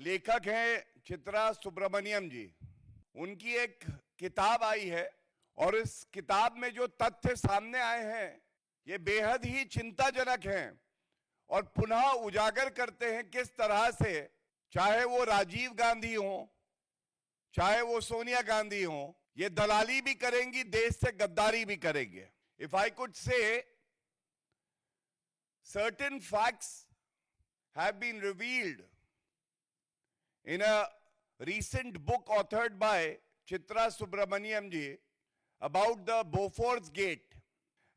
लेखक हैं चित्रा सुब्रमण्यम जी। उनकी एक किताब आई है और इस किताब में जो तथ्य सामने आए हैं ये बेहद ही चिंताजनक हैं और पुनः उजागर करते हैं किस तरह से चाहे वो राजीव गांधी हो, चाहे वो सोनिया गांधी हो, ये दलाली भी करेंगी, देश से गद्दारी भी करेंगे। If I could say, certain facts have been revealed in a recent book authored by Chitra Subramaniam ji about the Bofors Gate,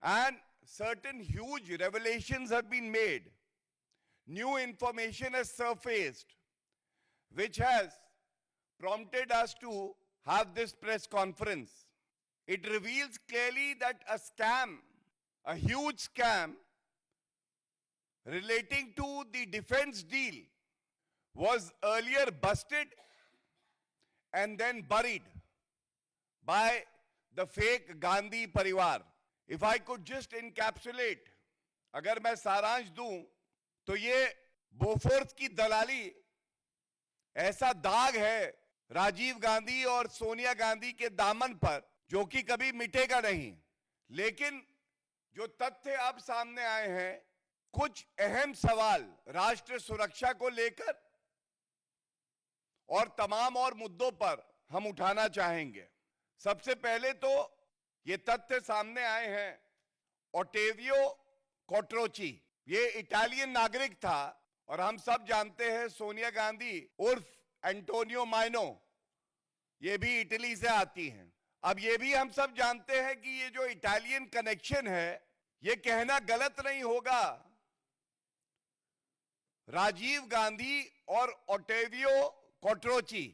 and certain huge revelations have been made. New information has surfaced which has prompted us to have this press conference. It reveals clearly that a scam, a huge scam relating to the defense deal was earlier busted and then buried by the fake Gandhi Parivar. If I could just encapsulate, अगर मैं सारांश दूं तो ये Bofors की दलाली ऐसा दाग है राजीव गांधी और सोनिया गांधी के दामन पर जो कि कभी मिटेगा नहीं। लेकिन जो तथ्य अब सामने आए हैं, कुछ अहम सवाल राष्ट्र सुरक्षा को लेकर और तमाम और मुद्दों पर हम उठाना चाहेंगे। सबसे पहले तो ये तथ्य सामने आए हैं, ओटेवियो कोट्रोची ये इटालियन नागरिक था और हम सब जानते हैं सोनिया गांधी उर्फ एंटोनियो माइनो ये भी इटली से आती हैं। अब ये भी हम सब जानते हैं कि ये जो इटालियन कनेक्शन है ये कहना गलत नहीं होगा, राजीव गांधी और ओटेवियो कोट्रोची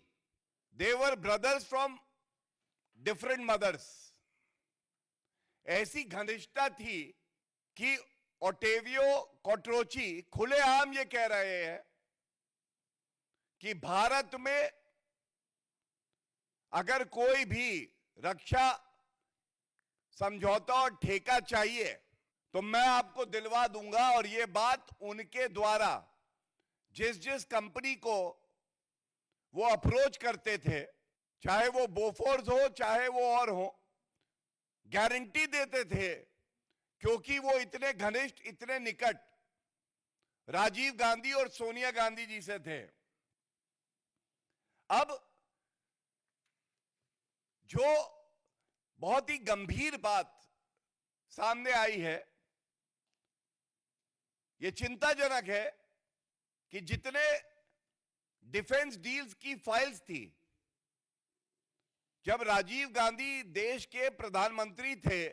दे वर ब्रदर्स फ्रॉम डिफरेंट मदर्स। ऐसी घनिष्ठता थी कि ओटेवियो कोट्रोची खुलेआम ये कह रहे हैं कि भारत में अगर कोई भी रक्षा समझौता और ठेका चाहिए तो मैं आपको दिलवा दूंगा। और ये बात उनके द्वारा जिस जिस कंपनी को वो अप्रोच करते थे, चाहे वो बोफोर्स हो चाहे वो और हो, गारंटी देते थे क्योंकि वो इतने घनिष्ठ, इतने निकट राजीव गांधी और सोनिया गांधी जी से थे। अब जो बहुत ही गंभीर बात सामने आई है, यह चिंताजनक है कि जितने डिफेंस डील्स की फाइल्स थी, जब राजीव गांधी देश के प्रधानमंत्री थे,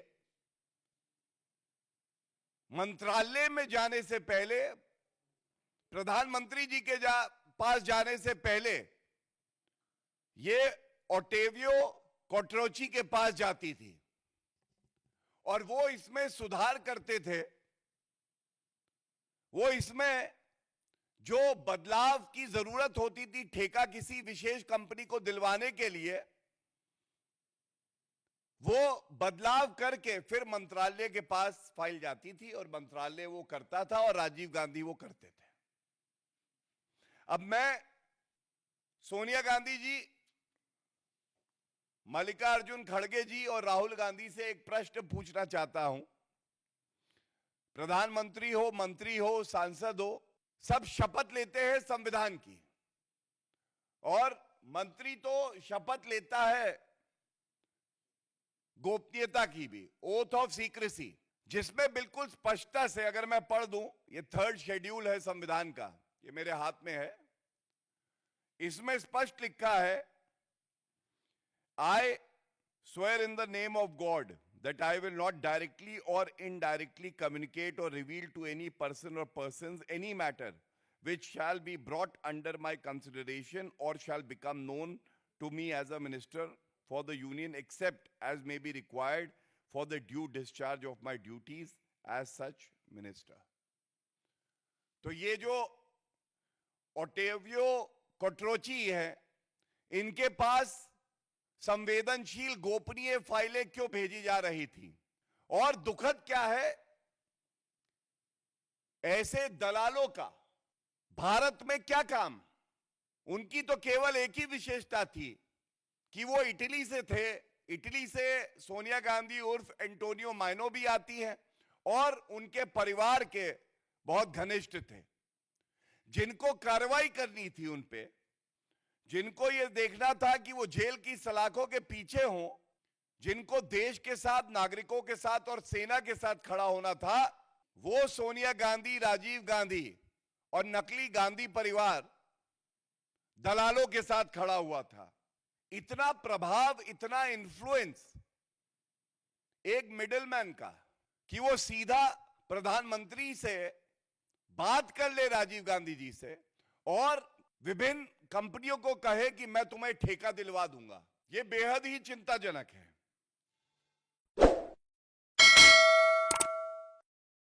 मंत्रालय में जाने से पहले, प्रधानमंत्री जी के पास जाने से पहले ये ओटेवियो कोट्रोची के पास जाती थी और वो इसमें सुधार करते थे। वो इसमें जो बदलाव की जरूरत होती थी ठेका किसी विशेष कंपनी को दिलवाने के लिए, वो बदलाव करके फिर मंत्रालय के पास फाइल जाती थी और मंत्रालय वो करता था और राजीव गांधी वो करते थे। अब मैं सोनिया गांधी जी, मल्लिकार्जुन खड़गे जी और राहुल गांधी से एक प्रश्न पूछना चाहता हूं। प्रधानमंत्री हो, मंत्री हो, सांसद हो, सब शपथ लेते हैं संविधान की और मंत्री तो शपथ लेता है गोपनीयता की भी, ओथ ऑफ सीक्रेसी, जिसमें बिल्कुल स्पष्टता से अगर मैं पढ़ दूं, ये 3rd शेड्यूल है संविधान का, ये मेरे हाथ में है। इसमें स्पष्ट लिखा है, I swear in the name of God that I will not directly or indirectly communicate or reveal to any person or persons any matter which shall be brought under my consideration or shall become known to me as a minister for the union except as may be required for the due discharge of my duties as such minister. तो ये जो ओटेवियो कोट्रोची है, इनके पास संवेदनशील गोपनीय फाइलें क्यों भेजी जा रही थी? और दुखद क्या है, ऐसे दलालों का भारत में क्या काम? उनकी तो केवल एक ही विशेषता थी कि वो इटली से थे। इटली से सोनिया गांधी उर्फ एंटोनियो माइनो भी आती है और उनके परिवार के बहुत घनिष्ठ थे। जिनको कार्रवाई करनी थी उन पे, जिनको ये देखना था कि वो जेल की सलाखों के पीछे हों, जिनको देश के साथ, नागरिकों के साथ और सेना के साथ खड़ा होना था, वो सोनिया गांधी, राजीव गांधी और नकली गांधी परिवार दलालों के साथ खड़ा हुआ था। इतना प्रभाव, इतना इन्फ्लुएंस एक मिडिलमैन का कि वो सीधा प्रधानमंत्री से बात कर ले, राजीव गांधी जी से, और विभिन्न कंपनियों को कहे कि मैं तुम्हें ठेका दिलवा दूंगा, ये बेहद ही चिंताजनक है।